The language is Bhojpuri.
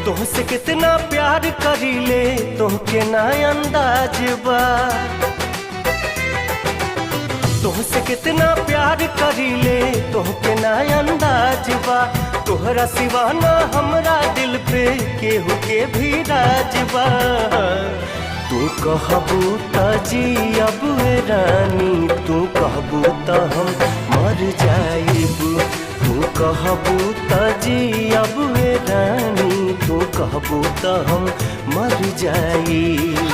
तुहसे कितना प्यार करीले तुहके ना अंदाज बा। तुहसे कितना प्यार करीले तुहके ना अंदाज बा। तोहरा सिवा ना हमरा दिल पे केहू के भी राज बा। तू कहबू त जियब रानी, तू कहबू त हम मर जाइब। तू कहबू त जियब रानी, तू कहबू त हम मर जाइब।